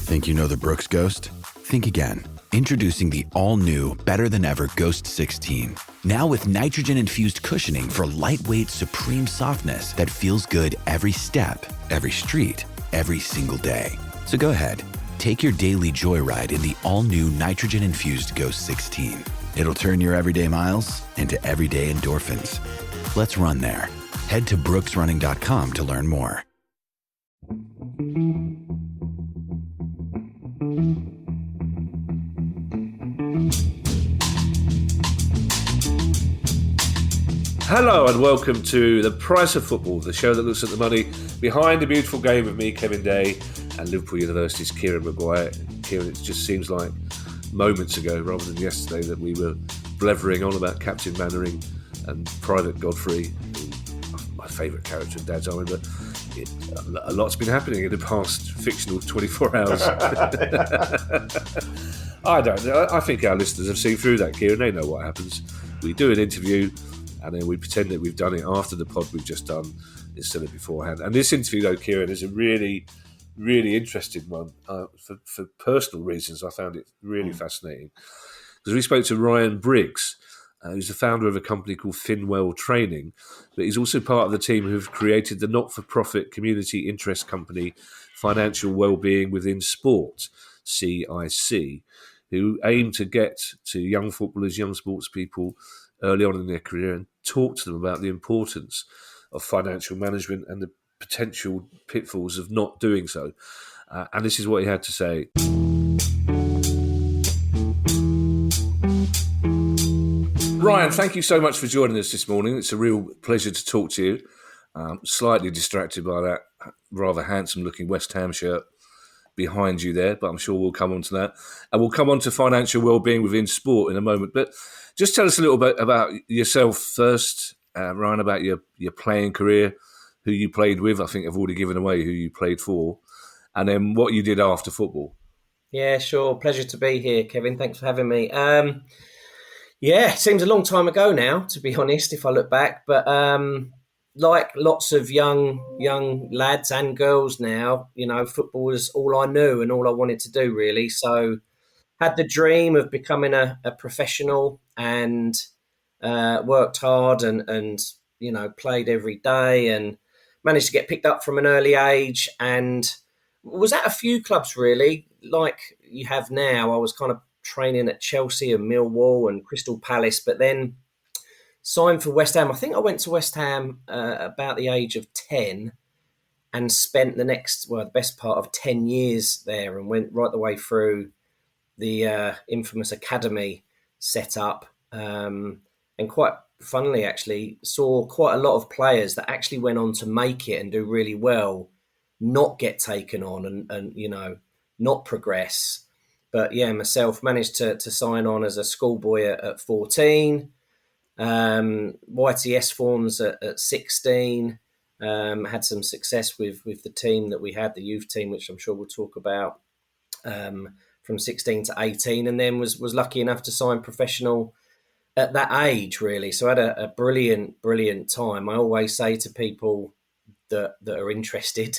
Think you know the Brooks Ghost? Think again. Introducing the all-new, better-than-ever Ghost 16. Now with nitrogen-infused cushioning for lightweight, supreme softness that feels good every step, every street, every single day. So go ahead, take your daily joyride in the all-new nitrogen-infused Ghost 16. It'll turn your everyday miles into everyday endorphins. Let's run there. Head to brooksrunning.com to learn more. Hello and welcome to The Price of Football, the show that looks at the money behind the beautiful game of me, Kevin Day, and Liverpool University's Kieran Maguire. Kieran, it just seems like moments ago rather than yesterday that we were blethering on about Captain Mannering and Private Godfrey, my favourite character in Dad's Army, but a lot's been happening in the past fictional 24 hours. I think our listeners have seen through that, Kieran. They know what happens. We do an interview and then we pretend that we've done it after the pod we've just done instead of beforehand. And this interview, though, Kieran, is a really, really interesting one. For personal reasons, I found it really fascinating. Because we spoke to Ryan Briggs, who's the founder of a company called Finwell Training, but he's also part of the team who've created the not-for-profit community interest company Financial Wellbeing Within Sport, CIC, who aim to get to young footballers, young sports people early on in their career and talk to them about the importance of financial management and the potential pitfalls of not doing so. And this is what he had to say. Ryan, thank you so much for joining us this morning. It's a real pleasure to talk to you. Slightly distracted by that rather handsome-looking West Ham shirt behind you there, but I'm sure we'll come on to that. And we'll come on to financial wellbeing within sport in a moment. But just tell us a little bit about yourself first, Ryan, about your playing career, who you played with. I think I've already given away who you played for, and then what you did after football. Yeah, sure. Pleasure to be here, Kevin. Thanks for having me. It seems a long time ago now, to be honest, if I look back. But like lots of young lads and girls now, you know, football was all I knew and all I wanted to do, really. So had the dream of becoming a professional and worked hard and you know, played every day and managed to get picked up from an early age and was at a few clubs, really, like you have now. I was kind of training at Chelsea and Millwall and Crystal Palace, but then signed for West Ham. I think I went to West Ham about the age of 10 and spent the best part of 10 years there and went right the way through the infamous academy set up. And quite funnily, actually, saw quite a lot of players that actually went on to make it and do really well, not get taken on and you know, not progress. But yeah, myself managed to sign on as a schoolboy at 14, YTS forms at 16, had some success with the team that we had, the youth team, which I'm sure we'll talk about, from 16 to 18, and then was lucky enough to sign professional at that age, really. So I had a brilliant time. I always say to people that are interested,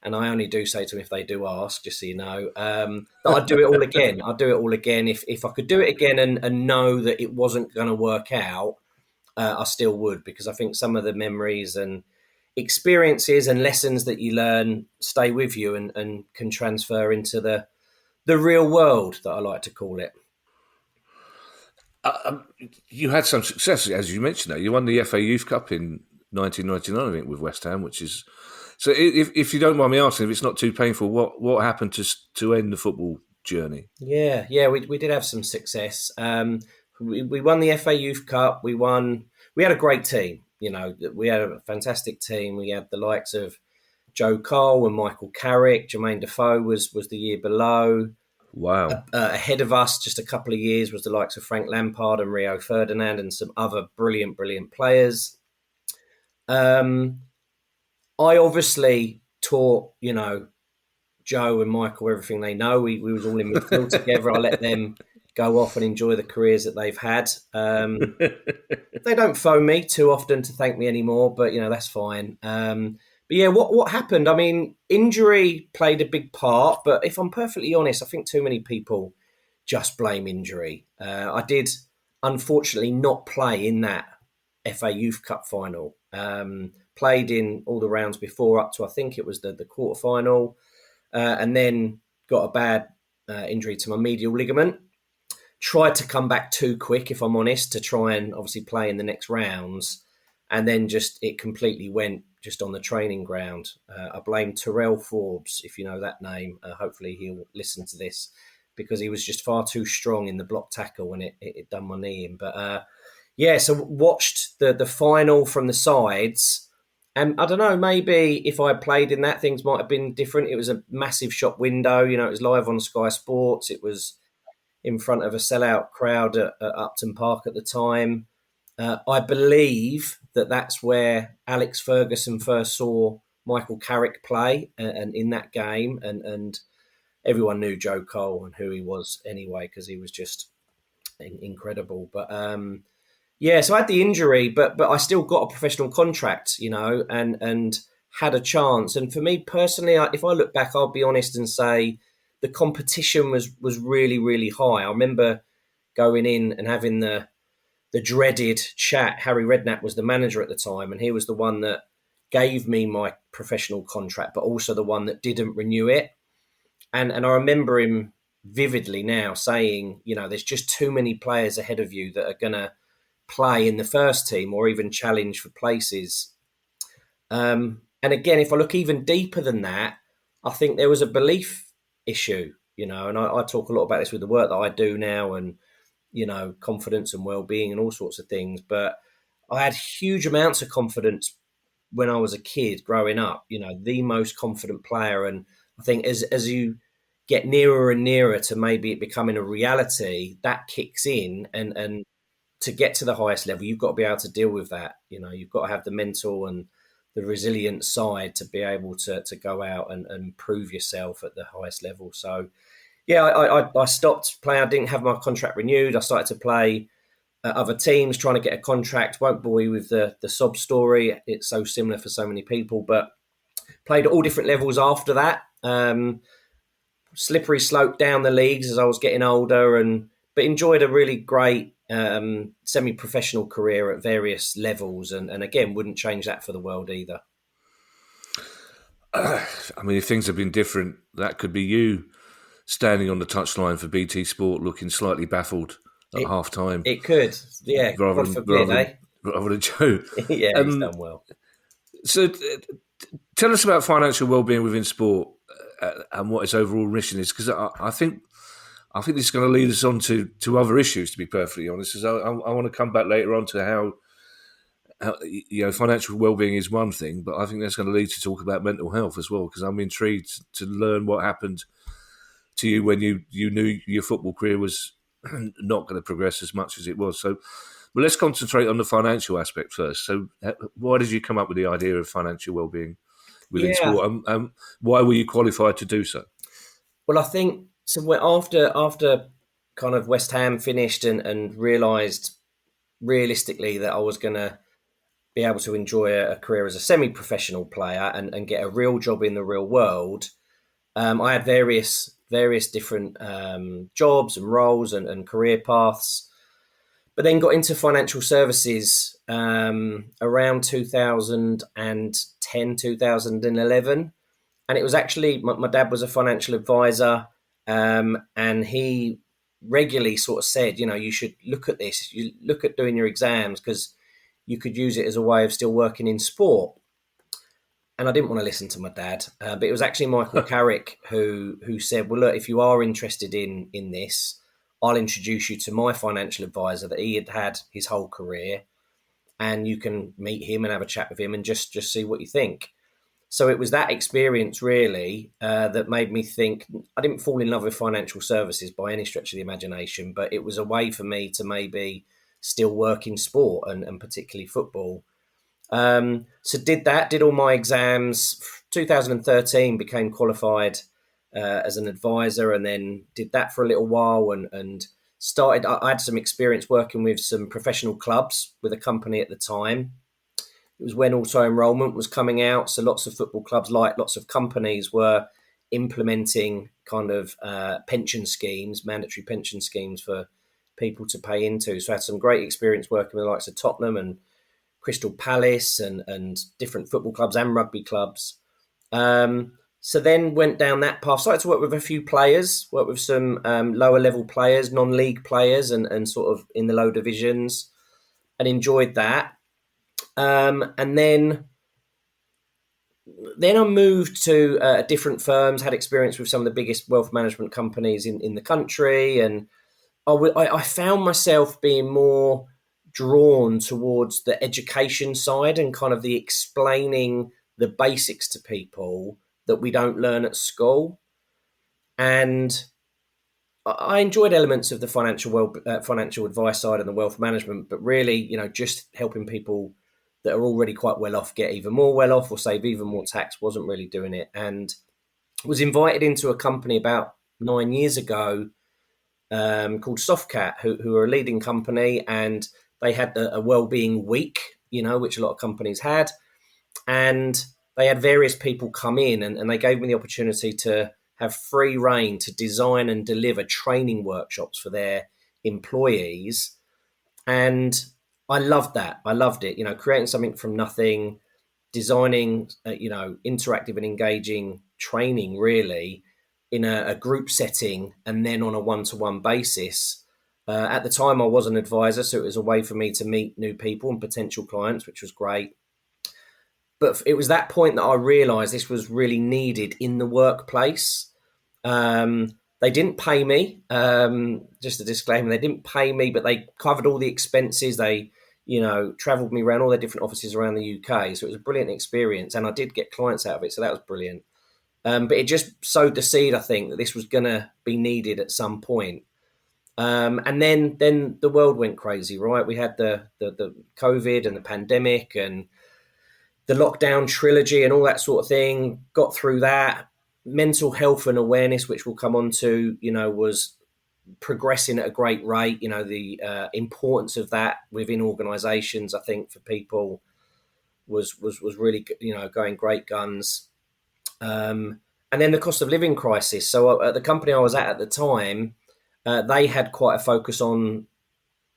and I only do say to them if they do ask, just so you know, that I'd do it all again. I'd do it all again. If I could do it again and know that it wasn't going to work out, I still would, because I think some of the memories and experiences and lessons that you learn stay with you and can transfer into the real world, that I like to call it. You had some success, as you mentioned. That you won the FA Youth Cup in 1999, I think, with West Ham, which is... So if you don't mind me asking, if it's not too painful, what happened to end the football journey? Yeah, we did have some success. We won the FA Youth Cup. We had a great team. You know, we had a fantastic team. We had the likes of Joe Cole and Michael Carrick. Jermaine Defoe was the year below. Wow. Ahead of us, just a couple of years, was the likes of Frank Lampard and Rio Ferdinand and some other brilliant players. I obviously taught, you know, Joe and Michael everything they know. We was all in midfield together. I let them go off and enjoy the careers that they've had. They don't phone me too often to thank me anymore, but, you know, that's fine. But yeah, what happened? I mean, injury played a big part, but if I'm perfectly honest, I think too many people just blame injury. I did, unfortunately, not play in that FA Youth Cup final. Played in all the rounds before, up to I think it was the quarter final, and then got a bad injury to my medial ligament. Tried to come back too quick, if I'm honest, to try and obviously play in the next rounds, and then just it completely went just on the training ground. I blame Terrell Forbes, if you know that name. Hopefully he'll listen to this, because he was just far too strong in the block tackle when it done my knee in. But yeah, so watched the final from the sides, and I don't know, maybe if I had played in that, things might have been different. It was a massive shop window, you know, it was live on Sky Sports. It was in front of a sellout crowd at Upton Park at the time. I believe that's where Alex Ferguson first saw Michael Carrick play, and in that game, and everyone knew Joe Cole and who he was anyway, because he was just incredible. But yeah, so I had the injury, but I still got a professional contract, you know, and had a chance. And for me personally, if I look back, I'll be honest and say the competition was really, really high. I remember going in and having the dreaded chat. Harry Redknapp was the manager at the time, and he was the one that gave me my professional contract, but also the one that didn't renew it. And I remember him vividly now saying, you know, there's just too many players ahead of you that are going to play in the first team or even challenge for places. And again, if I look even deeper than that, I think there was a belief issue, you know, and I talk a lot about this with the work that I do now, and, you know, confidence and well-being and all sorts of things. But I had huge amounts of confidence when I was a kid growing up, you know, the most confident player. And I think as you get nearer and nearer to maybe it becoming a reality, that kicks in, and to get to the highest level, you've got to be able to deal with that. You know, you've got to have the mental and the resilient side to be able to go out and prove yourself at the highest level. So, yeah, I stopped playing. I didn't have my contract renewed. I started to play other teams, trying to get a contract. Won't bore you with the sob story. It's so similar for so many people, but played at all different levels after that. Slippery slope down the leagues as I was getting older, but enjoyed a really great semi-professional career at various levels, and again, wouldn't change that for the world either. I mean, if things have been different, that could be you standing on the touchline for BT Sport looking slightly baffled at half time. It could, yeah, rather than Joe. Yeah, he's done well. So tell us about financial wellbeing within sport, and what its overall mission is, because I think this is going to lead us on to other issues, to be perfectly honest, because I want to come back later on to how you know, financial wellbeing is one thing, but I think that's going to lead to talk about mental health as well, because I'm intrigued to learn what happened to you when you knew your football career was not going to progress as much as it was. So, well, let's concentrate on the financial aspect first. So, why did you come up with the idea of financial wellbeing within sport, and why were you qualified to do so? Well, I think so. After kind of West Ham finished and realised realistically that I was going to be able to enjoy a career as a semi-professional player and get a real job in the real world, I had various different jobs and roles and career paths, but then got into financial services around 2010, 2011. And it was actually, my dad was a financial advisor, and he regularly sort of said, you know, you should look at this, you look at doing your exams, because you could use it as a way of still working in sport. And I didn't want to listen to my dad, but it was actually Michael Carrick who said, well, look, if you are interested in this, I'll introduce you to my financial advisor that he had his whole career, and you can meet him and have a chat with him and just see what you think. So it was that experience really that made me think. I didn't fall in love with financial services by any stretch of the imagination, but it was a way for me to maybe still work in sport and particularly football. So did all my exams. 2013 became qualified as an advisor, and then did that for a little while and started. I had some experience working with some professional clubs with a company at the time. It was when auto enrolment was coming out, so lots of football clubs, like lots of companies, were implementing kind of pension schemes, mandatory pension schemes for people to pay into. So I had some great experience working with the likes of Tottenham and Crystal Palace and different football clubs and rugby clubs. So then went down that path, started to work with a few players, worked with some lower level players, non-league players and sort of in the low divisions, and enjoyed that. And then I moved to different firms, had experience with some of the biggest wealth management companies in the country. And I found myself being more drawn towards the education side and kind of the explaining the basics to people that we don't learn at school. And I enjoyed elements of the financial advice side and the wealth management, but really, just helping people that are already quite well off get even more well off or save even more tax wasn't really doing it. And was invited into a company about 9 years ago called Softcat, who are a leading company, and they had a wellbeing week, which a lot of companies had. And they had various people come in and they gave me the opportunity to have free reign to design and deliver training workshops for their employees. And I loved that. I loved it, creating something from nothing, designing, interactive and engaging training really in a group setting and then on a one-to-one basis. At the time, I was an advisor, so it was a way for me to meet new people and potential clients, which was great. But it was that point that I realised this was really needed in the workplace. They didn't pay me, just a disclaimer, they didn't pay me, but they covered all the expenses. They, travelled me around all their different offices around the UK. So it was a brilliant experience and I did get clients out of it. So that was brilliant. But it just sowed the seed, I think, that this was going to be needed at some point. And then the world went crazy, right? We had the COVID and the pandemic and the lockdown trilogy and all that sort of thing. Got through that. Mental health and awareness, which we'll come on to, was progressing at a great rate. The importance of that within organisations, I think, for people was really, going great guns. And then the cost of living crisis. So at the company I was at the time, they had quite a focus on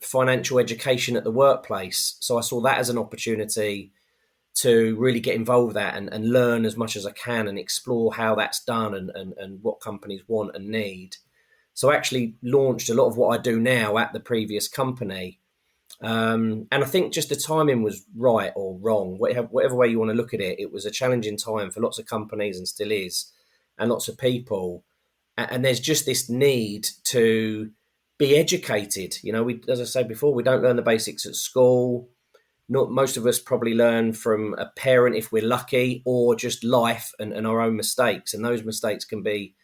financial education at the workplace. So I saw that as an opportunity to really get involved with that and learn as much as I can and explore how that's done and what companies want and need. So I actually launched a lot of what I do now at the previous company. And I think just the timing was right or wrong, whatever way you want to look at it. It was a challenging time for lots of companies and still is, and lots of people. And there's just this need to be educated. As I said before, we don't learn the basics at school. Not most of us probably learn from a parent if we're lucky, or just life and our own mistakes. And those mistakes can be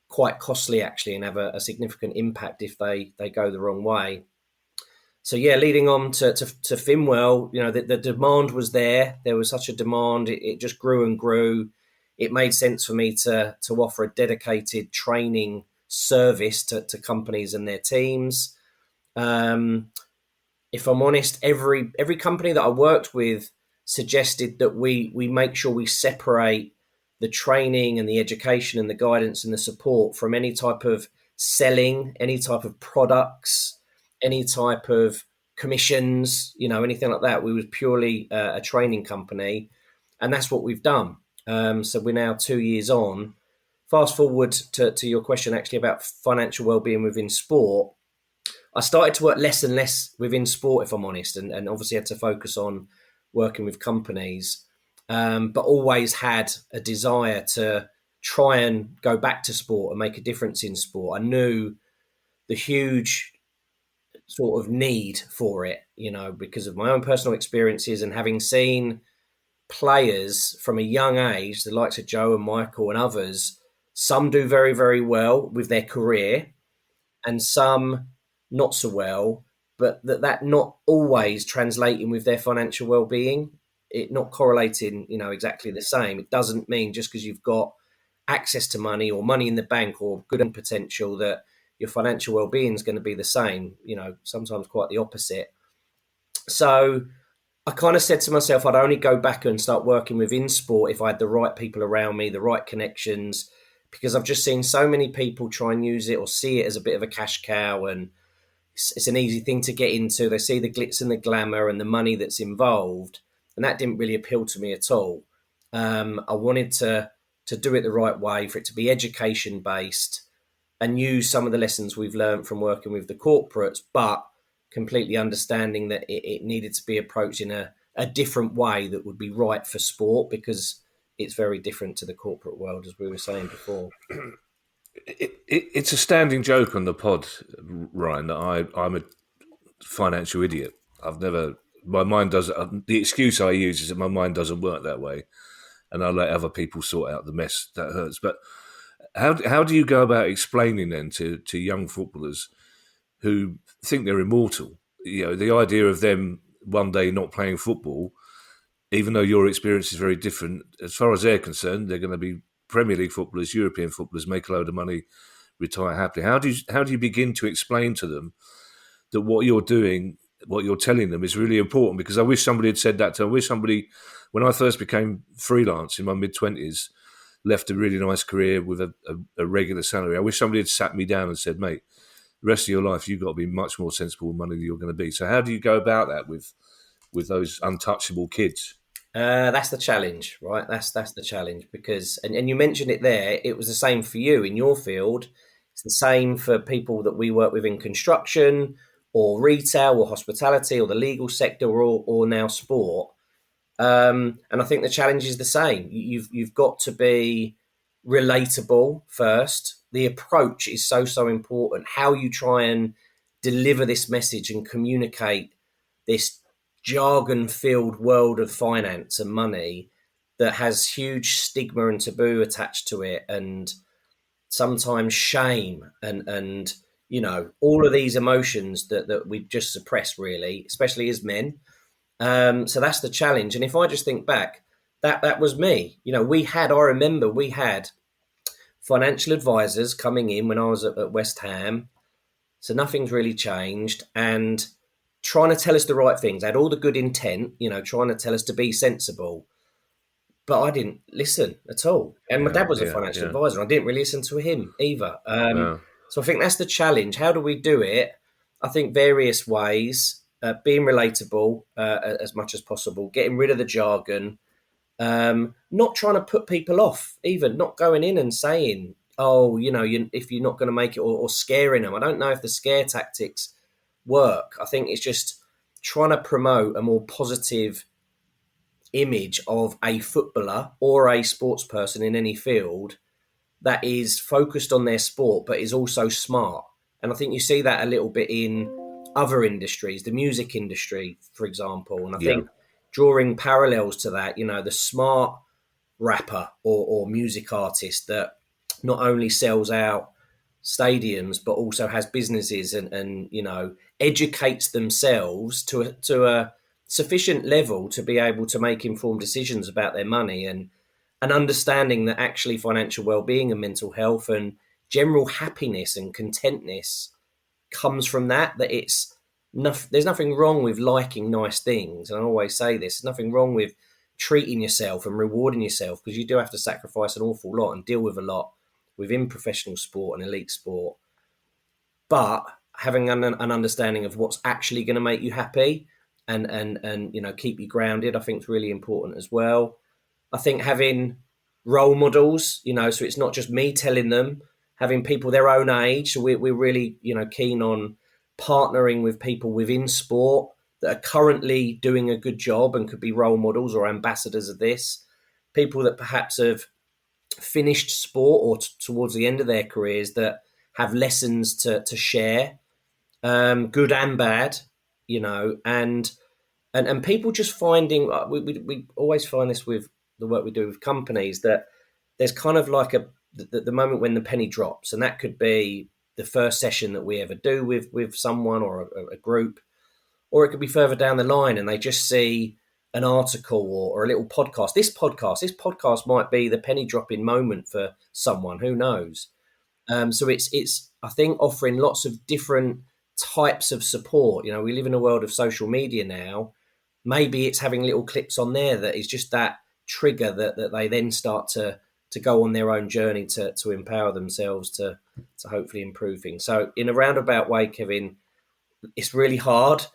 quite costly actually and have a significant impact if they go the wrong way. So yeah, leading on to Finwell, the demand was there. There was such a demand. It just grew and grew. It made sense for me to offer a dedicated training service to companies and their teams. If I'm honest, every company that I worked with suggested that we make sure we separate the training and the education and the guidance and the support from any type of selling, any type of products, any type of commissions, anything like that. We was purely a training company, and that's what we've done. So we're now 2 years on. Fast forward to your question actually about financial wellbeing within sport. I started to work less and less within sport, if I'm honest, and obviously had to focus on working with companies, but always had a desire to try and go back to sport and make a difference in sport. I knew the huge sort of need for it, because of my own personal experiences and having seen players from a young age, the likes of Joe and Michael and others, some do very, very well with their career and some not so well, but that not always translating with their financial well-being, it not correlating, exactly the same. It doesn't mean just because you've got access to money or money in the bank or good and potential that your financial well-being is going to be the same, sometimes quite the opposite. So I kind of said to myself, I'd only go back and start working within sport if I had the right people around me, the right connections, because I've just seen so many people try and use it or see it as a bit of a cash cow, and it's an easy thing to get into. They see the glitz and the glamour and the money that's involved, and that didn't really appeal to me at all. I wanted to do it the right way, for it to be education based, and use some of the lessons we've learned from working with the corporates, but completely understanding that it needed to be approached in a different way that would be right for sport, because it's very different to the corporate world, as we were saying before. It's a standing joke on the pod, Ryan, that I'm a financial idiot. My mind doesn't, the excuse I use is that my mind doesn't work that way, and I let other people sort out the mess that hurts. But how do you go about explaining then to young footballers who think they're immortal? You know, the idea of them one day not playing football, even though your experience is very different, as far as they're concerned, they're going to be Premier League footballers, European footballers, make a load of money, retire happily. How do you begin to explain to them that what you're doing, what you're telling them, is really important? Because I wish somebody had said that to. I wish somebody, when I first became freelance in my mid-20s, left a really nice career with a regular salary. I wish somebody had sat me down and said, mate, the rest of your life you've got to be much more sensible with money than you're going to be. So how do you go about that with those untouchable kids? That's the challenge, right? That's the challenge, because and you mentioned it there. It was the same for you in your field. It's the same for people that we work with in construction or retail or hospitality or the legal sector or now sport. And I think the challenge is the same. You've got to be relatable first. The approach is so important. How you try and deliver this message and communicate this jargon-filled world of finance and money that has huge stigma and taboo attached to it, and sometimes shame and all of these emotions that we just suppress, really, especially as men. So that's the challenge. And if I just think back, that was me. I remember we had financial advisors coming in when I was at West Ham. So nothing's really changed, and trying to tell us the right things. They had all the good intent, trying to tell us to be sensible. But I didn't listen at all. And my dad was a financial advisor. I didn't really listen to him either. So I think that's the challenge. How do we do it? I think various ways. Being relatable as much as possible, getting rid of the jargon, not trying to put people off, even not going in and saying, oh, if you're not going to make it, or scaring them. I don't know if the scare tactics work. I think it's just trying to promote a more positive image of a footballer or a sports person in any field that is focused on their sport but is also smart. And I think you see that a little bit in other industries, the music industry, for example. And I think drawing parallels to that, the smart rapper or music artist that not only sells out stadiums but also has businesses and educates themselves to a sufficient level to be able to make informed decisions about their money, and understanding that actually financial well-being and mental health and general happiness and contentness comes from that it's there's nothing wrong with liking nice things. And I always say this, there's nothing wrong with treating yourself and rewarding yourself, because you do have to sacrifice an awful lot and deal with a lot within professional sport and elite sport. But having an understanding of what's actually going to make you happy and keep you grounded, I think is really important as well. I think having role models, so it's not just me telling them, having people their own age. So we're really, keen on partnering with people within sport that are currently doing a good job and could be role models or ambassadors of this. People that perhaps have finished sport or towards the end of their careers that have lessons to share, good and bad, and people just finding, we always find this with the work we do with companies, that there's kind of like the moment when the penny drops, and that could be the first session that we ever do with someone or a group, or it could be further down the line and they just see an article or a little podcast. This podcast might be the penny dropping moment for someone, who knows? So it's I think offering lots of different types of support. We live in a world of social media now, maybe it's having little clips on there that is just that trigger that they then start to go on their own journey to empower themselves to hopefully improve things. So in a roundabout way, Kevin, it's really hard,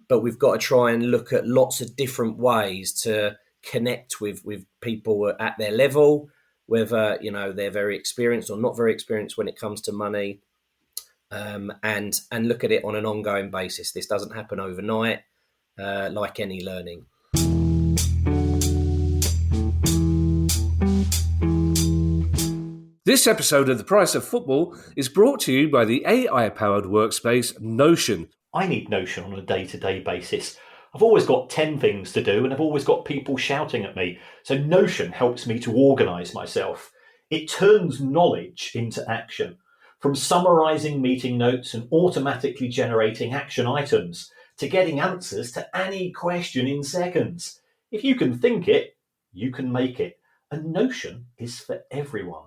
but we've got to try and look at lots of different ways to connect with people at their level, whether they're very experienced or not very experienced when it comes to money, and look at it on an ongoing basis. This doesn't happen overnight, like any learning. This episode of The Price of Football is brought to you by the AI-powered workspace Notion. I need Notion on a day-to-day basis. I've always got 10 things to do and I've always got people shouting at me. So Notion helps me to organise myself. It turns knowledge into action. From summarising meeting notes and automatically generating action items to getting answers to any question in seconds. If you can think it, you can make it. And Notion is for everyone.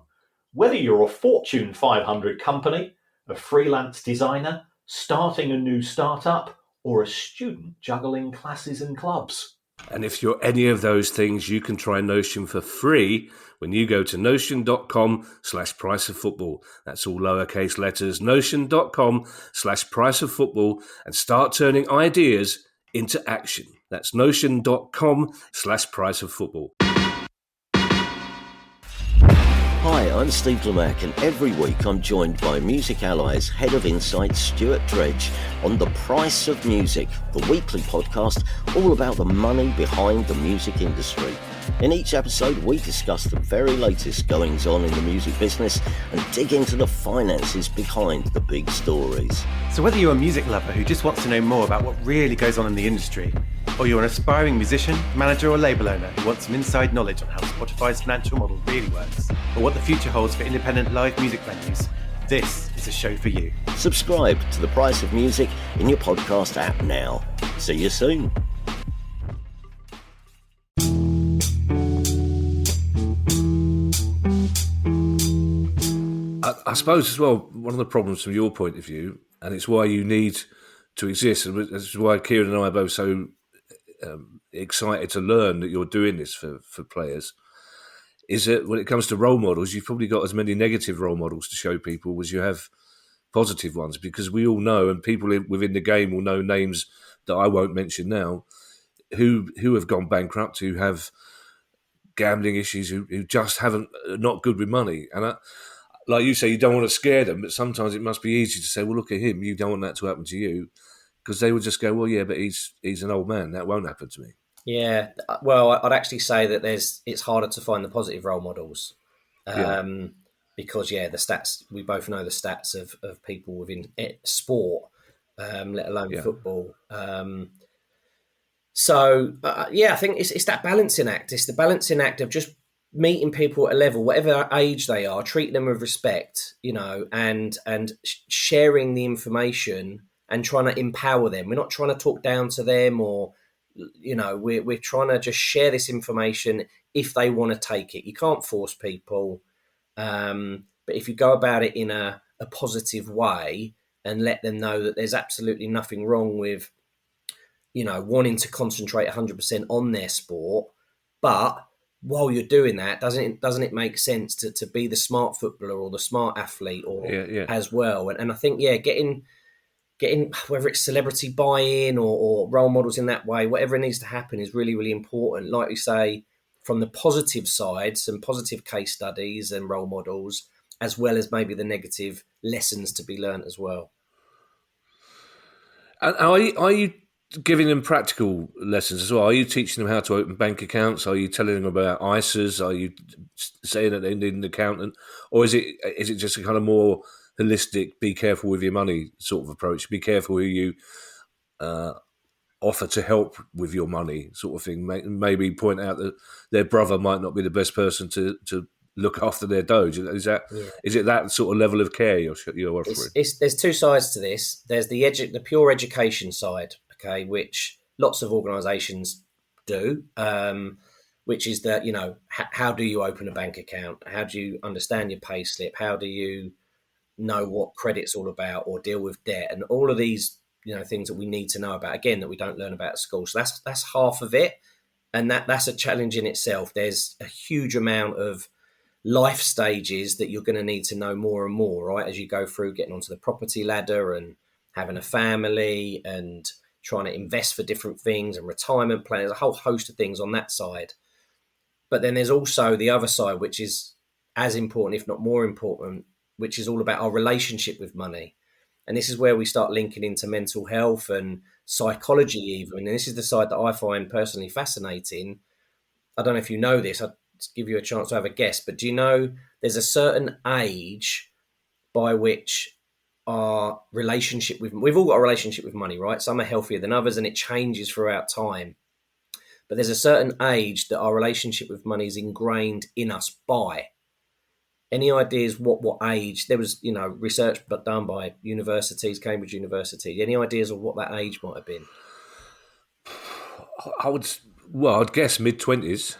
Whether you're a Fortune 500 company, a freelance designer, starting a new startup, or a student juggling classes and clubs. And if you're any of those things, you can try Notion for free when you go to notion.com/priceoffootball. That's all lowercase letters, notion.com/priceoffootball, and start turning ideas into action. That's notion.com/priceoffootball. Hi, I'm Steve Lemack, and every week I'm joined by Music Ally's Head of Insight, Stuart Dredge, on The Price of Music, the weekly podcast all about the money behind the music industry. In each episode, we discuss the very latest goings-on in the music business and dig into the finances behind the big stories. So whether you're a music lover who just wants to know more about what really goes on in the industry, or you're an aspiring musician, manager or label owner who wants some inside knowledge on how Spotify's financial model really works, or what the future holds for independent live music venues, this is a show for you. Subscribe to The Price of Music in your podcast app now. See you soon. I suppose as well, one of the problems from your point of view, and it's why you need to exist, and it's why Kieran and I are both so excited to learn that you're doing this for players, is that when it comes to role models, you've probably got as many negative role models to show people as you have positive ones, because we all know, and people within the game will know names that I won't mention now, who have gone bankrupt, who have gambling issues, who just not good with money. And like you say, you don't want to scare them, but sometimes it must be easy to say, well, look at him, you don't want that to happen to you, because they would just go, well, yeah, but he's an old man, that won't happen to me. Yeah, well, I'd actually say that it's harder to find the positive role models, because the stats, we both know the stats of people within sport, let alone football. I think it's that balancing act. It's the balancing act of just meeting people at a level, whatever age they are, treating them with respect, and sharing the information and trying to empower them. We're not trying to talk down to them, or we're trying to just share this information if they want to take it. You can't force people, but if you go about it in a positive way and let them know that there's absolutely nothing wrong with wanting to concentrate 100% on their sport, but while you're doing that, doesn't it make sense to be the smart footballer or the smart athlete as well? And I think getting whether it's celebrity buy-in or role models in that way, whatever needs to happen is really, really important. Like we say, from the positive side, some positive case studies and role models, as well as maybe the negative lessons to be learned as well. And are you giving them practical lessons as well? Are you teaching them how to open bank accounts? Are you telling them about ISAs? Are you saying that they need an accountant? Or is it just a kind of more holistic, be careful with your money sort of approach? Be careful who you offer to help with your money sort of thing. Maybe point out that their brother might not be the best person to look after their doge. Is it that sort of level of care you're offering? There's two sides to this. There's the pure education side, okay, which lots of organisations do, which is that, how do you open a bank account? How do you understand your pay slip? How do you know what credit's all about or deal with debt? And all of these things that we need to know about, again, that we don't learn about at school. So that's half of it. And that's a challenge in itself. There's a huge amount of life stages that you're going to need to know more and more, right? As you go through getting onto the property ladder and having a family and trying to invest for different things and retirement plans, a whole host of things on that side. But then there's also the other side, which is as important, if not more important, which is all about our relationship with money. And this is where we start linking into mental health and psychology even. And this is the side that I find personally fascinating. I don't know if you know this. I'll give you a chance to have a guess. But do you know there's a certain age by which our relationship we've all got a relationship with money, right? Some are healthier than others and it changes throughout time. But there's a certain age that our relationship with money is ingrained in us by. Any ideas what age? There was, research done by universities, Cambridge University. Any ideas of what that age might have been? I'd guess mid-20s.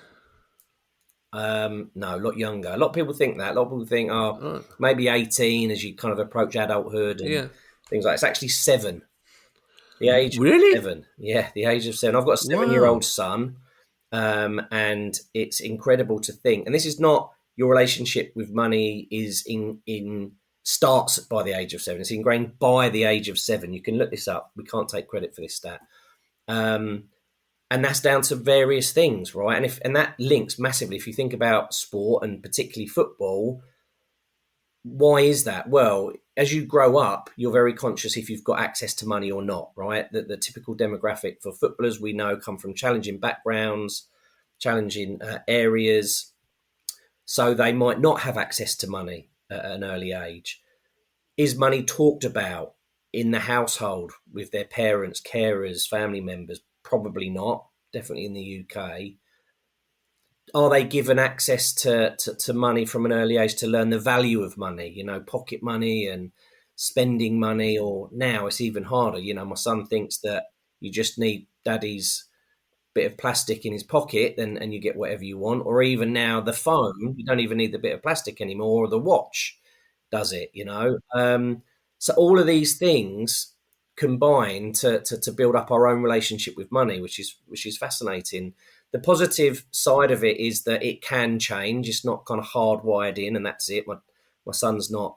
No, a lot younger. A lot of people think that. A lot of people think, maybe 18 as you kind of approach adulthood and things like that. It's actually 7. The age of 7. Yeah, the age of 7. I've got a 7-year-old son, and it's incredible to think. And this is not your relationship with money is in starts by the age of 7. It's ingrained by the age of 7. You can look this up. We can't take credit for this stat. And that's down to various things, right? And that links massively. If you think about sport and particularly football, why is that? Well, as you grow up, you're very conscious if you've got access to money or not, right? The typical demographic for footballers we know come from challenging backgrounds, challenging areas. So they might not have access to money at an early age. Is money talked about in the household with their parents, carers, family members? Probably not, definitely in the UK. Are they given access to money from an early age to learn the value of money, pocket money and spending money? Or now it's even harder. My son thinks that you just need daddy's bit of plastic in his pocket and you get whatever you want. Or even now the phone, you don't even need the bit of plastic anymore, or the watch does it, So all of these things combine to build up our own relationship with money, which is fascinating. The positive side of it is that it can change. It's not kind of hardwired in and that's it. My son's not,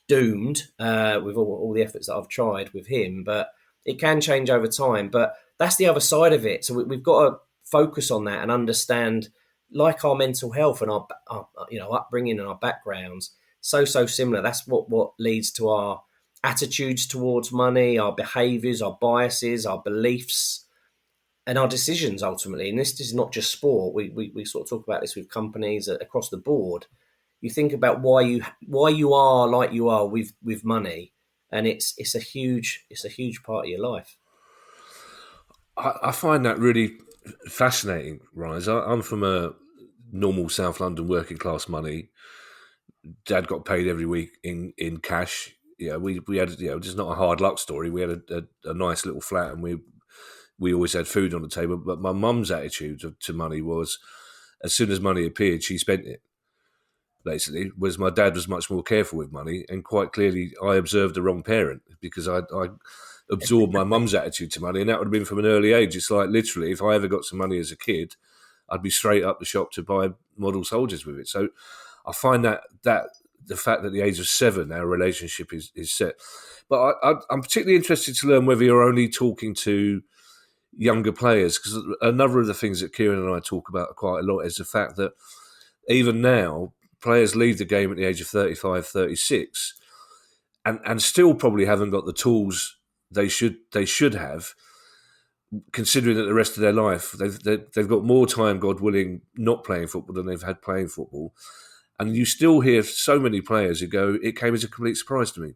doomed with all the efforts that I've tried with him, but it can change over time. But that's the other side of it. So we've got to focus on that and understand, like our mental health and our upbringing and our backgrounds, so similar. That's what leads to our attitudes towards money, our behaviours, our biases, our beliefs, and our decisions ultimately. And this is not just sport. We sort of talk about this with companies across the board. You think about why you are like you are with money, and it's a huge part of your life. I find that really fascinating, Ryan. I'm from a normal South London working class money. Dad got paid every week in cash. We had just not a hard luck story. We had a nice little flat, and we always had food on the table. But my mum's attitude to money was, as soon as money appeared, she spent it. Basically, whereas my dad was much more careful with money, and quite clearly, I observed the wrong parent because I absorbed my mum's attitude to money, and that would have been from an early age. It's like literally, if I ever got some money as a kid, I'd be straight up the shop to buy model soldiers with it. So I find that the fact that at the age of 7, our relationship is set. But I'm particularly interested to learn whether you're only talking to younger players, because another of the things that Kieran and I talk about quite a lot is the fact that even now, players leave the game at the age of 35, 36, and still probably haven't got the tools they should have, considering that the rest of their life they've got more time, God willing, not playing football than they've had playing football. And you still hear so many players who go, it came as a complete surprise to me.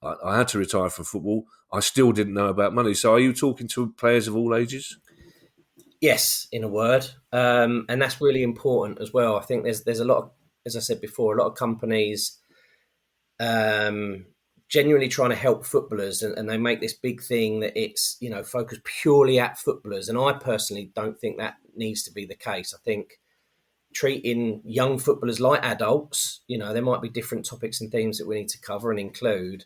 I had to retire from football. I still didn't know about money. So are you talking to players of all ages? Yes, in a word. And that's really important as well. I think there's a lot of, as I said before, a lot of companies genuinely trying to help footballers, and they make this big thing that it's, focused purely at footballers. And I personally don't think that needs to be the case. I think treating young footballers like adults, there might be different topics and themes that we need to cover and include,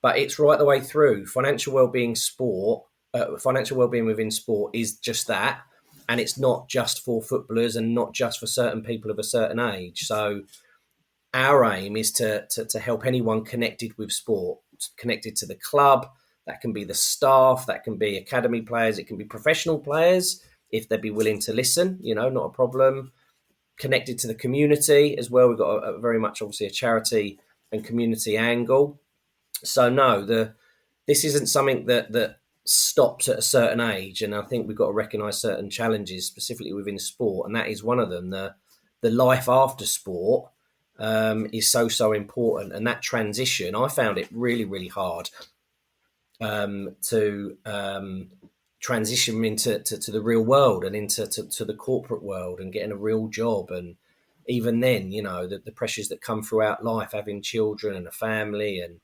but it's right the way through. Financial wellbeing within sport is just that, and it's not just for footballers and not just for certain people of a certain age. So our aim is to help anyone connected with sport, connected to the club. That can be the staff, that can be academy players, it can be professional players, if they'd be willing to listen, not a problem. Connected to the community as well. We've got a very much, obviously, a charity and community angle. So no, this isn't something that stops at a certain age, and I think we've got to recognise certain challenges, specifically within sport, and that is one of them. The life after sport is so important, and that transition, I found it really, really hard to transition into to the real world and into to the corporate world and getting a real job. And even then, the pressures that come throughout life, having children and a family and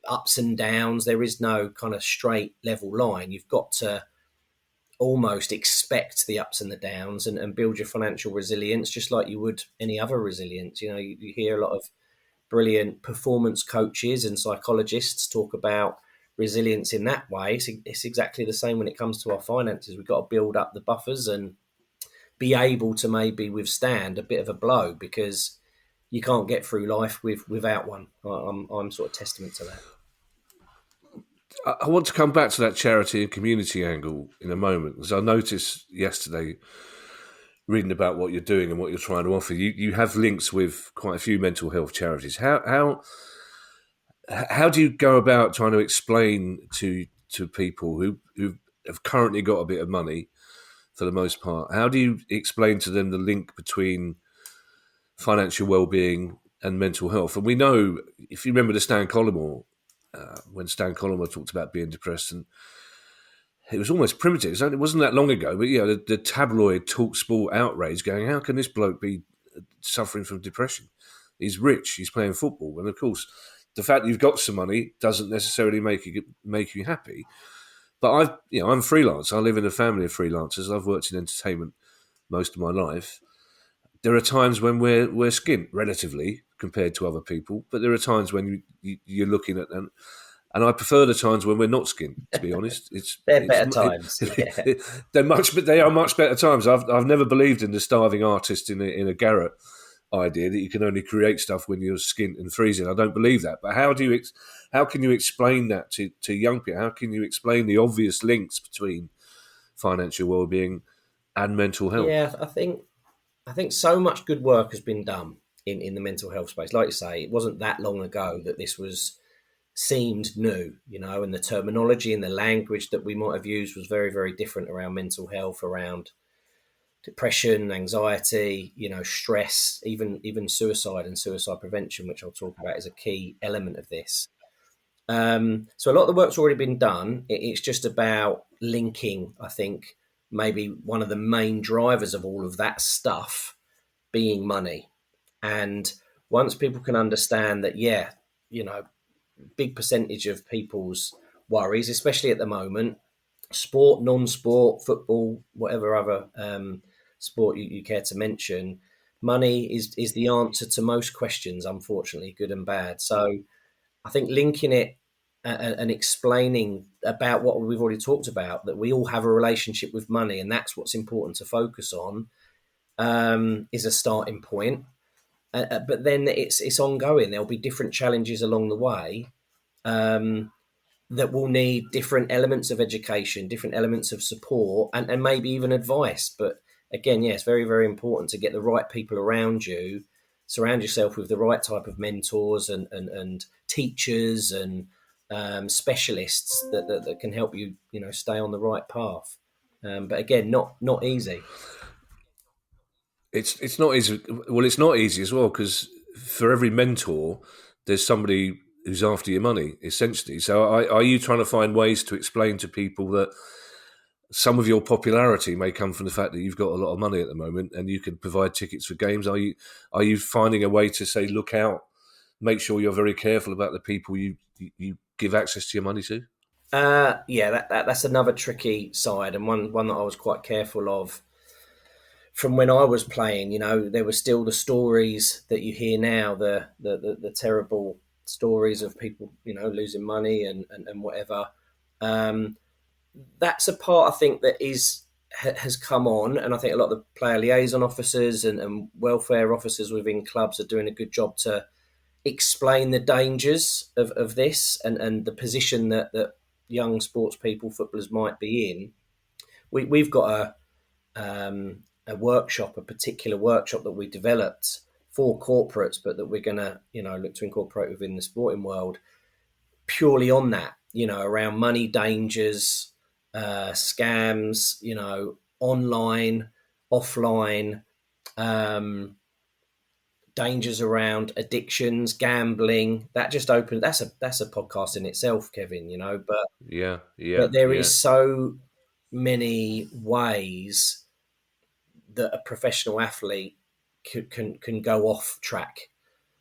ups and downs, there is no kind of straight level line. You've got to almost expect the ups and the downs and build your financial resilience just like you would any other resilience. You hear a lot of brilliant performance coaches and psychologists talk about resilience in that way. It's exactly the same when it comes to our finances. We've got to build up the buffers and be able to maybe withstand a bit of a blow, because you can't get through life without one. I'm sort of testament to that. I want to come back to that charity and community angle in a moment, because I noticed yesterday, reading about what you're doing and what you're trying to offer, you have links with quite a few mental health charities. How do you go about trying to explain to people who have currently got a bit of money, for the most part? How do you explain to them the link between financial well-being and mental health? And we know, if you remember the Stan Collymore, when Stan Collymore talked about being depressed, and it was almost primitive. It wasn't that long ago, but the tabloid talk sport outrage going, how can this bloke be suffering from depression? He's rich, he's playing football, and of course, the fact that you've got some money doesn't necessarily make you happy. But I'm freelance. I live in a family of freelancers. I've worked in entertainment most of my life. There are times when we're skint, relatively, compared to other people. But there are times when you're looking at them. And I prefer the times when we're not skint, to be honest. They're better times. They are much better times. I've never believed in the starving artist in a garret idea that you can only create stuff when you're skint and freezing. I don't believe that. But how can you explain that to young people? How can you explain the obvious links between financial well-being and mental health? Yeah, I think so much good work has been done in the mental health space. Like you say, it wasn't that long ago that this seemed new, and the terminology and the language that we might have used was very, very different around mental health, around depression, anxiety, stress, even suicide and suicide prevention, which I'll talk about, is a key element of this. So a lot of the work's already been done. It's just about linking, I think, maybe one of the main drivers of all of that stuff being money. And once people can understand that, big percentage of people's worries, especially at the moment, sport, non-sport, football, whatever other sport you care to mention, money is the answer to most questions, unfortunately, good and bad. So I think linking it and explaining about what we've already talked about, that we all have a relationship with money and that's what's important to focus on, is a starting point. But then it's ongoing. There'll be different challenges along the way that will need different elements of education, different elements of support, and maybe even advice. But again, it's very, very important to get the right people around you, surround yourself with the right type of mentors and teachers and specialists that can help you, stay on the right path. But again, not easy. It's not easy. Well, it's not easy as well, because for every mentor, there's somebody who's after your money, essentially. So are you trying to find ways to explain to people that some of your popularity may come from the fact that you've got a lot of money at the moment and you can provide tickets for games? Are you finding a way to say, look out, make sure you're very careful about the people you give access to your money to? That's another tricky side, and one that I was quite careful of. From when I was playing, there were still the stories that you hear now, the terrible stories of people, losing money and whatever. That's a part I think that has come on, and I think a lot of the player liaison officers and welfare officers within clubs are doing a good job to explain the dangers of this and the position that young sports people, footballers might be in. We've got a workshop, a particular workshop that we developed for corporates, but that we're going to, look to incorporate within the sporting world, purely on that, around money dangers, scams, online, offline, dangers around addictions, gambling. That just opened. That's a podcast in itself, Kevin. But yeah, there is so many ways that a professional athlete can go off track,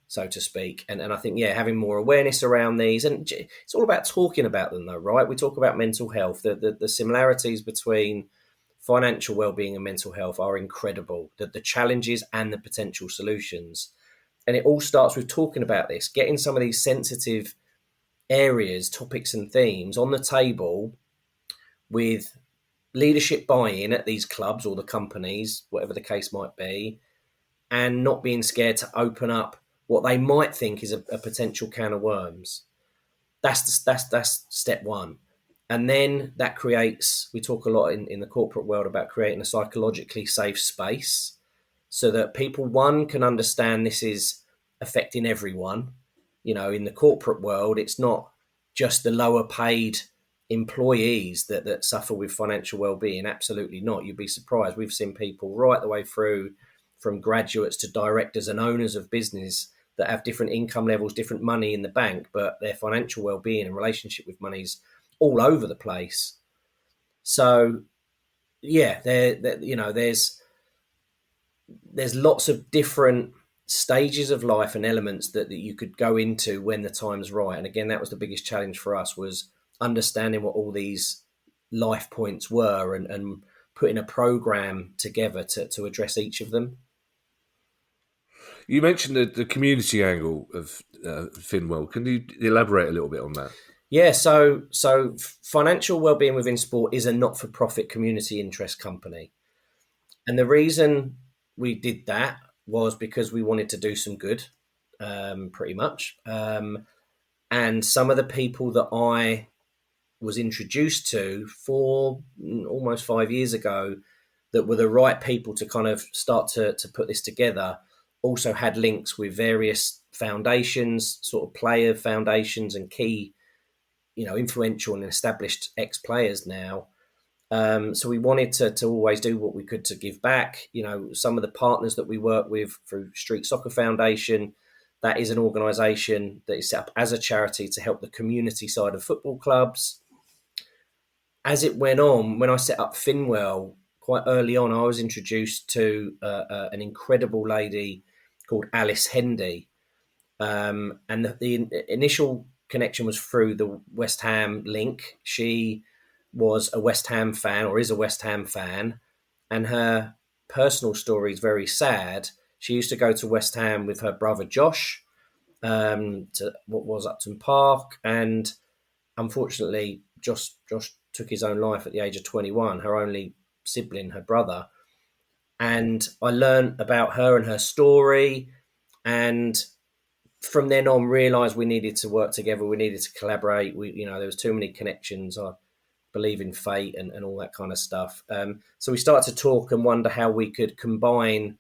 so to speak. And I think, having more awareness around these, and it's all about talking about them, though, right? We talk about mental health. The similarities between financial well-being and mental health are incredible. The challenges and the potential solutions. And it all starts with talking about this, getting some of these sensitive areas, topics and themes on the table with leadership buy-in at these clubs or the companies, whatever the case might be, and not being scared to open up what they might think is a potential can of worms. That's step one. And then that creates, we talk a lot in the corporate world about creating a psychologically safe space so that people, one, can understand this is affecting everyone. In the corporate world, it's not just the lower paid employees that suffer with financial well-being. Absolutely not. You'd be surprised. We've seen people right the way through, from graduates to directors and owners of business, that have different income levels, different money in the bank, but their financial well-being and relationship with money is all over the place. So, there's lots of different stages of life and elements that you could go into when the time's right. And again, that was the biggest challenge for us, was understanding what all these life points were and putting a program together to address each of them. You mentioned the community angle of Finwell. Can you elaborate a little bit on that? Yeah, so Financial Wellbeing Within Sport is a not-for-profit community interest company. And the reason we did that was because we wanted to do some good, pretty much. And some of the people that I was introduced to almost 5 years ago that were the right people to kind of start to put this together also had links with various foundations, sort of player foundations and key, influential and established ex-players now. So we wanted to always do what we could to give back. Some of the partners that we work with through Street Soccer Foundation, that is an organisation that is set up as a charity to help the community side of football clubs. As it went on, when I set up Finwell, quite early on, I was introduced to an incredible lady called Alice Hendy. And the initial connection was through the West Ham link. She was a West Ham fan, or is a West Ham fan, and her personal story is very sad. She used to go to West Ham with her brother Josh to what was Upton Park, and unfortunately Josh took his own life at the age of 21, her only sibling, her brother. And I learned about her and her story, and from then on realised we needed to work together, we needed to collaborate. There was too many connections. I believe in fate and all that kind of stuff. So we started to talk and wonder how we could combine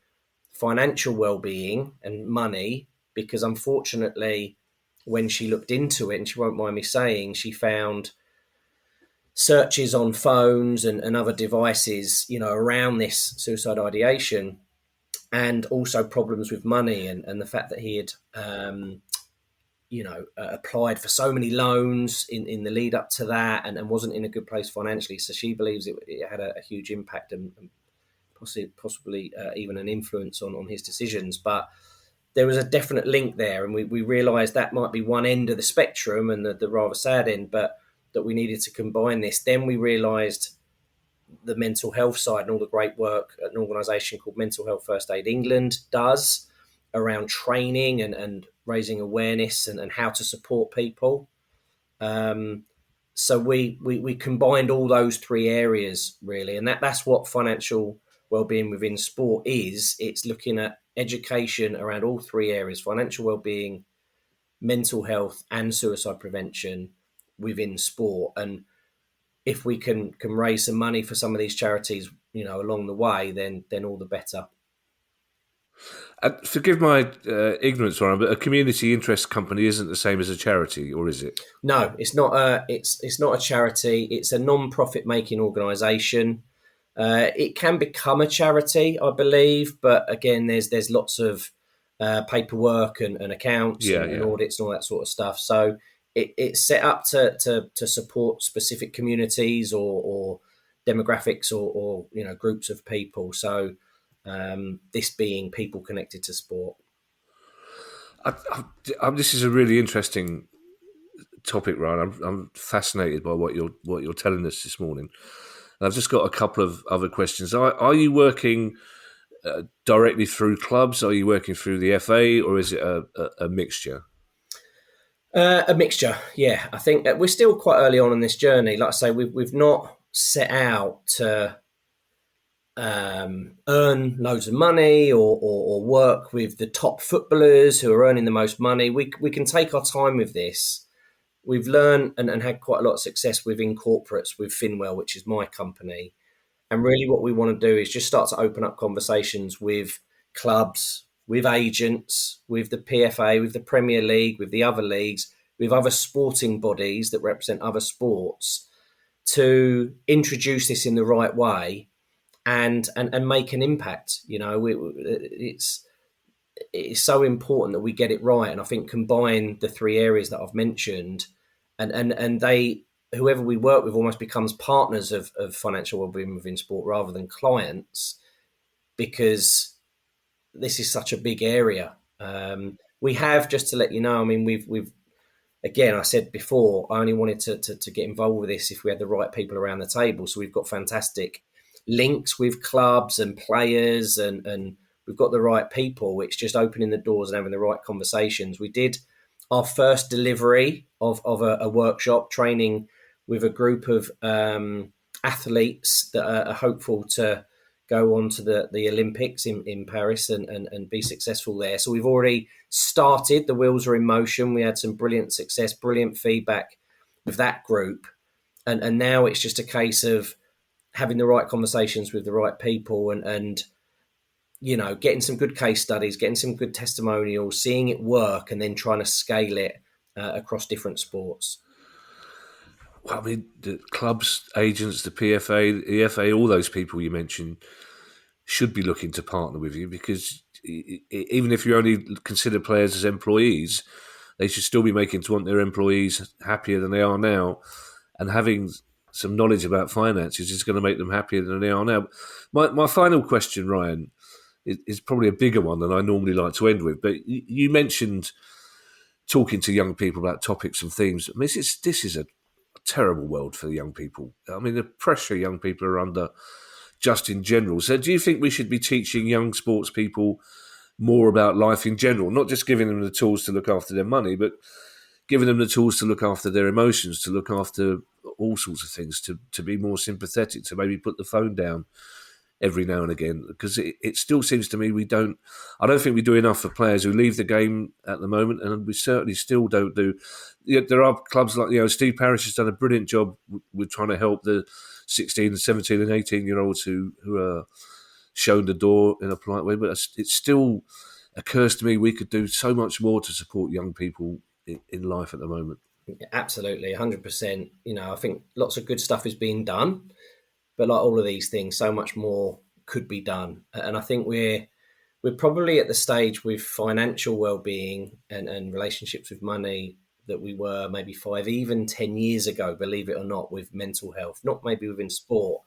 financial well-being and money, because unfortunately when she looked into it, and she won't mind me saying, she found searches on phones and other devices, around this suicide ideation, and also problems with money and the fact that he had, applied for so many loans in the lead up to that and wasn't in a good place financially. So she believes it had a huge impact and possibly even an influence on his decisions. But there was a definite link there, and we realised that might be one end of the spectrum and the rather sad end, but that we needed to combine this. Then we realised the mental health side and all the great work an organisation called Mental Health First Aid England does around training and raising awareness and how to support people. So we combined all those three areas really, and that's what financial wellbeing within sport is. It's looking at education around all three areas: financial wellbeing, mental health, and suicide prevention within sport. And if we can raise some money for some of these charities, along the way, then all the better. Forgive my ignorance, Ryan, but a community interest company isn't the same as a charity, or is it? No, it's not. It's not a charity. It's a non-profit making organisation. It can become a charity, I believe, but again, there's lots of paperwork and accounts and audits and all that sort of stuff. So it's set up to support specific communities or demographics or groups of people. So this being people connected to sport. This is a really interesting topic, Ryan. I'm fascinated by what you're telling us this morning. And I've just got a couple of other questions. Are you working directly through clubs? Are you working through the FA, or is it a mixture? A mixture, yeah. I think we're still quite early on in this journey. Like I say, we've not set out to earn loads of money or work with the top footballers who are earning the most money. We can take our time with this. We've learned and had quite a lot of success within corporates with Finwell, which is my company. And really what we want to do is just start to open up conversations with clubs, with agents, with the PFA, with the Premier League, with the other leagues, with other sporting bodies that represent other sports, to introduce this in the right way and make an impact. It's so important that we get it right. And I think combine the three areas that I've mentioned, and they, whoever we work with, almost becomes partners of financial wellbeing within sport rather than clients, because this is such a big area. We have, just to let you know, I mean, we've again, I said before, I only wanted to get involved with this if we had the right people around the table. So we've got fantastic links with clubs and players, and we've got the right people. It's just opening the doors and having the right conversations. We did our first delivery of a workshop training with a group of athletes that are hopeful to go on to the Olympics in Paris and be successful there. So we've already started. The wheels are in motion. We had some brilliant success, brilliant feedback with that group. And now it's just a case of having the right conversations with the right people and getting some good case studies, getting some good testimonials, seeing it work, and then trying to scale it across different sports. Well, I mean, the clubs, agents, the PFA, the FA, all those people you mentioned should be looking to partner with you, because even if you only consider players as employees, they should still be making to want their employees happier than they are now. And having some knowledge about finances is going to make them happier than they are now. My final question, Ryan, is probably a bigger one than I normally like to end with. But you mentioned talking to young people about topics and themes. I mean, this is a terrible world for the young people. I mean, the pressure young people are under just in general. So do you think we should be teaching young sports people more about life in general, not just giving them the tools to look after their money, but giving them the tools to look after their emotions, to look after all sorts of things, to be more sympathetic, to maybe put the phone down every now and again? Because it still seems to me I don't think we do enough for players who leave the game at the moment, and we certainly still don't do. There are clubs like, Steve Parish has done a brilliant job with trying to help the 16, 17 and 18-year-olds who are shown the door in a polite way, but it still occurs to me we could do so much more to support young people in life at the moment. Absolutely, 100%. I think lots of good stuff is being done, but like all of these things, so much more could be done. And I think we're probably at the stage with financial well-being and relationships with money that we were maybe 5, even 10 years ago, believe it or not, with mental health, not maybe within sport.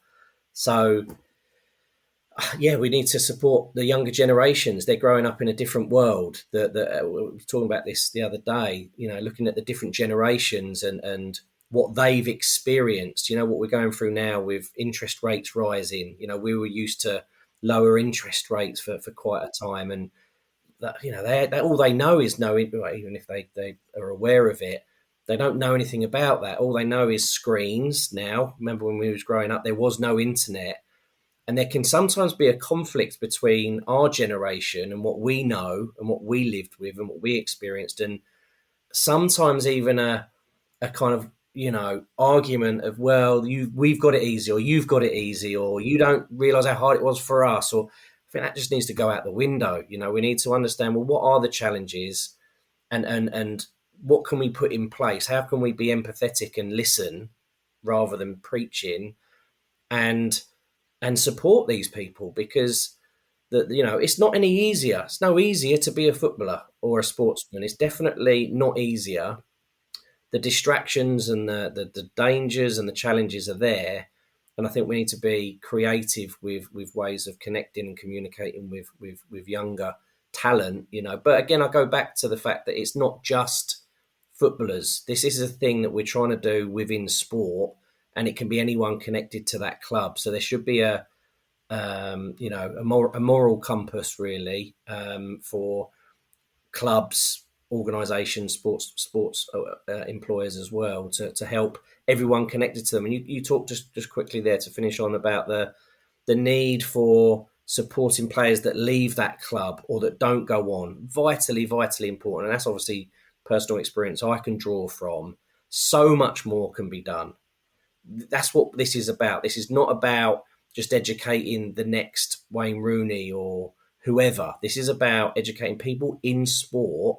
So, yeah, we need to support the younger generations. They're growing up in a different world. We were talking about this the other day, looking at the different generations and what they've experienced, what we're going through now with interest rates rising. We were used to lower interest rates for quite a time. And that they all they know is knowing, even if they are aware of it, they don't know anything about that. All they know is screens now. Remember when we was growing up, there was no internet. And there can sometimes be a conflict between our generation and what we know and what we lived with and what we experienced. And sometimes even a kind of, argument of, well, we've got it easy, or you've got it easy, or you don't realise how hard it was for us. Or I think that just needs to go out the window. We need to understand, well, what are the challenges and what can we put in place? How can we be empathetic and listen rather than preaching and support these people? Because it's not any easier. It's no easier to be a footballer or a sportsman. It's definitely not easier. The distractions and the dangers and the challenges are there. And I think we need to be creative with ways of connecting and communicating with younger talent, But again, I go back to the fact that it's not just footballers. This is a thing that we're trying to do within sport, and it can be anyone connected to that club. So there should be a moral compass really for clubs, organisations, sports employers as well, to help everyone connected to them. And you talked just quickly there to finish on about the need for supporting players that leave that club or that don't go on. Vitally important. And that's obviously personal experience I can draw from. So much more can be done. That's what this is about. This is not about just educating the next Wayne Rooney or whoever. This is about educating people in sport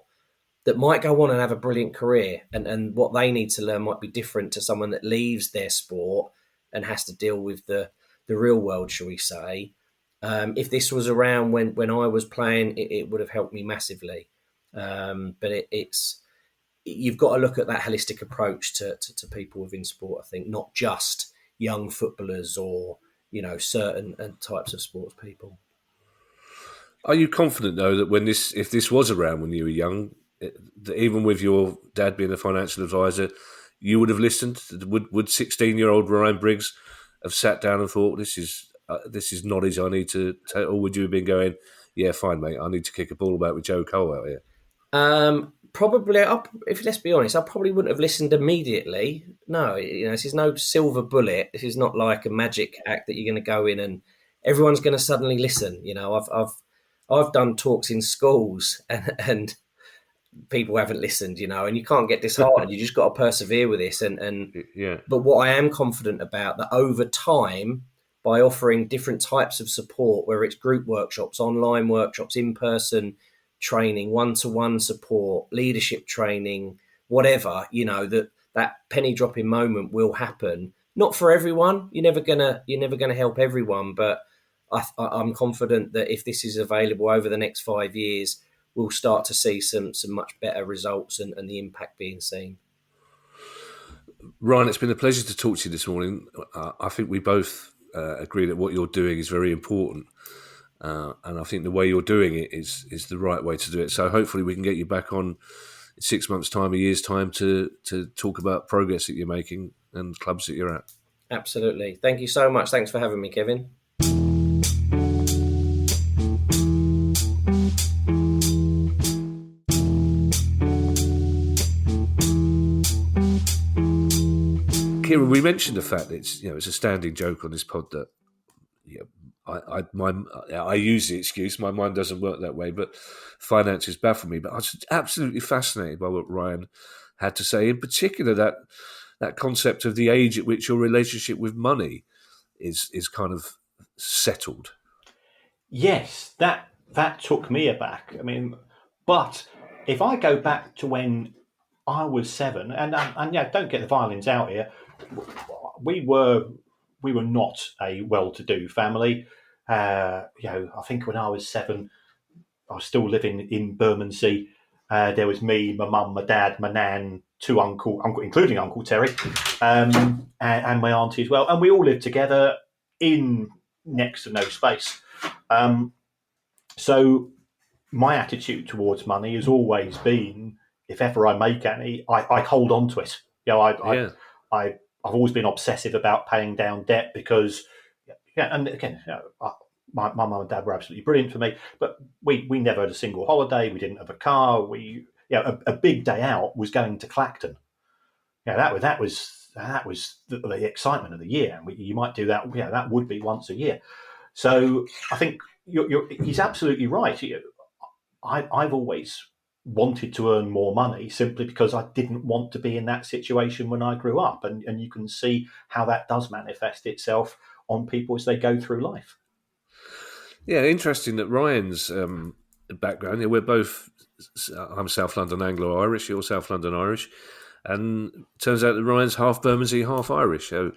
that might go on and have a brilliant career, and what they need to learn might be different to someone that leaves their sport and has to deal with the real world, shall we say. If this was around when I was playing, it would have helped me massively. But you've got to look at that holistic approach to people within sport, I think, not just young footballers or, certain types of sports people. Are you confident, though, that if this was around when you were young, that even with your dad being a financial advisor, you would have listened? Would 16-year-old Ryan Briggs have sat down and thought, this is knowledge I need to take, or would you have been going, yeah, fine, mate, I need to kick a ball about with Joe Cole out here? Probably, if let's be honest, I probably wouldn't have listened immediately. No, this is no silver bullet. This is not like a magic act that you're going to go in and everyone's going to suddenly listen. I've done talks in schools and people haven't listened, and you can't get disheartened. You just got to persevere with this. Yeah. But what I am confident about, that over time, by offering different types of support, whether it's group workshops, online workshops, in-person training, one-to-one support, leadership training, whatever, that penny dropping moment will happen. Not for everyone. You're never gonna help everyone, but I'm confident that if this is available over the next 5 years, we'll start to see some much better results and the impact being seen. Ryan, it's been a pleasure to talk to you this morning. I think we both agree that what you're doing is very important. And I think the way you're doing it is the right way to do it. So hopefully we can get you back on in 6 months' time, a year's time, to talk about progress that you're making and clubs that you're at. Absolutely. Thank you so much. Thanks for having me, Kevin. Kieran, we mentioned the fact that it's a standing joke on this pod that I use the excuse, my mind doesn't work that way, but finances baffle me. But I was absolutely fascinated by what Ryan had to say, in particular that concept of the age at which your relationship with money is kind of settled. Yes, that took me aback. I mean, but if I go back to when I was 7, and don't get the violins out here, we were not a well-to-do family. I think when I was 7, I was still living in Bermondsey. There was me, my mum, my dad, my nan, 2 uncle, including Uncle Terry, and my auntie as well. And we all lived together in next to no space. So my attitude towards money has always been, if ever I make any, I hold on to it. I've always been obsessive about paying down debt because, and again, my mum and dad were absolutely brilliant for me, but we never had a single holiday. We didn't have a car. A big day out was going to Clacton. That was the excitement of the year. And you might do that. That would be once a year. So I think he's absolutely right. I've always wanted to earn more money simply because I didn't want to be in that situation when I grew up. And you can see how that does manifest itself on people as they go through life. Yeah, interesting that Ryan's background, we're both, I'm South London Anglo-Irish, you're South London Irish, and it turns out that Ryan's half Bermondsey, half Irish, so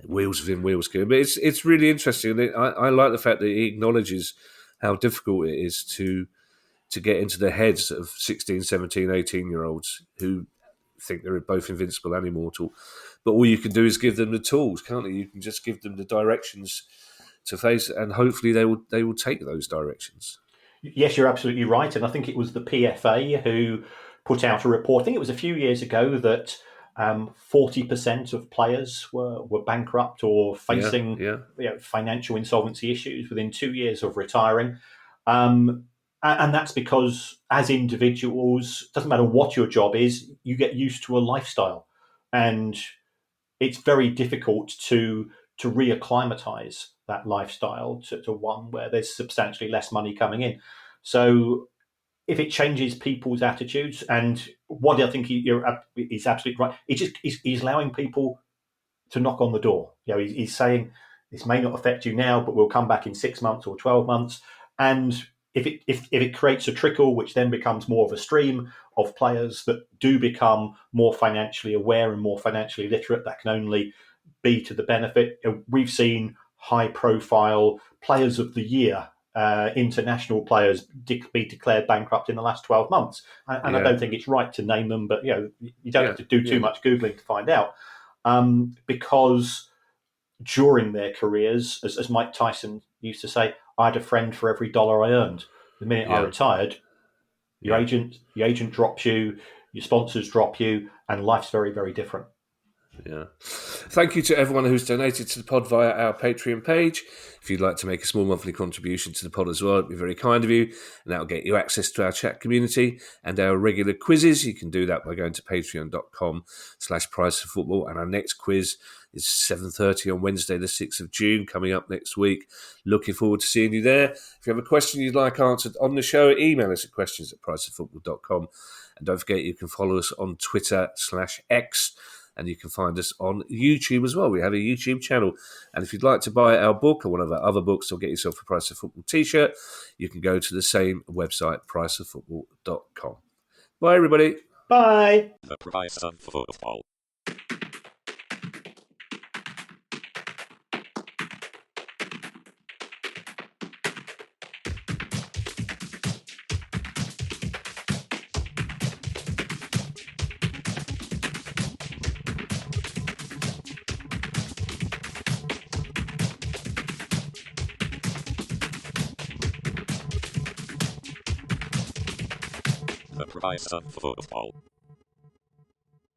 wheels within wheels. But it's really interesting. I like the fact that he acknowledges how difficult it is to get into the heads of 16, 17, 18-year-olds who think they're both invincible and immortal. But all you can do is give them the tools, can't you? You can just give them the directions to face it, and hopefully they will take those directions. Yes, you're absolutely right. And I think it was the PFA who put out a report, I think it was a few years ago, that 40% of players were bankrupt or facing financial insolvency issues within 2 years of retiring. And that's because as individuals, doesn't matter what your job is, you get used to a lifestyle. And it's very difficult to reacclimatize that lifestyle to one where there's substantially less money coming in. So if it changes people's attitudes, and what I think he's absolutely right, he's allowing people to knock on the door. He's saying this may not affect you now, but we'll come back in 6 months or 12 months. And if it creates a trickle, which then becomes more of a stream of players that do become more financially aware and more financially literate, that can only be to the benefit. We've seen high-profile players of the year, international players, be declared bankrupt in the last 12 months. And I don't think it's right to name them, but you don't have to do too much Googling to find out. Because during their careers, as Mike Tyson used to say, I had a friend for every dollar I earned. The minute I retired, your agent drops you, your sponsors drop you, and life's very, very different. Yeah. Thank you to everyone who's donated to the pod via our Patreon page. If you'd like to make a small monthly contribution to the pod as well, it'd be very kind of you, and that'll get you access to our chat community and our regular quizzes. You can do that by going to patreon.com/priceforfootball, and our next quiz is 7:30 on Wednesday, the 6th of June, coming up next week. Looking forward to seeing you there. If you have a question you'd like answered on the show, email us at questions@priceforfootball.com. And don't forget, you can follow us on Twitter/X. And you can find us on YouTube as well. We have a YouTube channel. And if you'd like to buy our book or one of our other books or get yourself a Price of Football t-shirt, you can go to the same website, priceoffootball.com. Bye, everybody. Bye. The Price of Football. The Price of Football.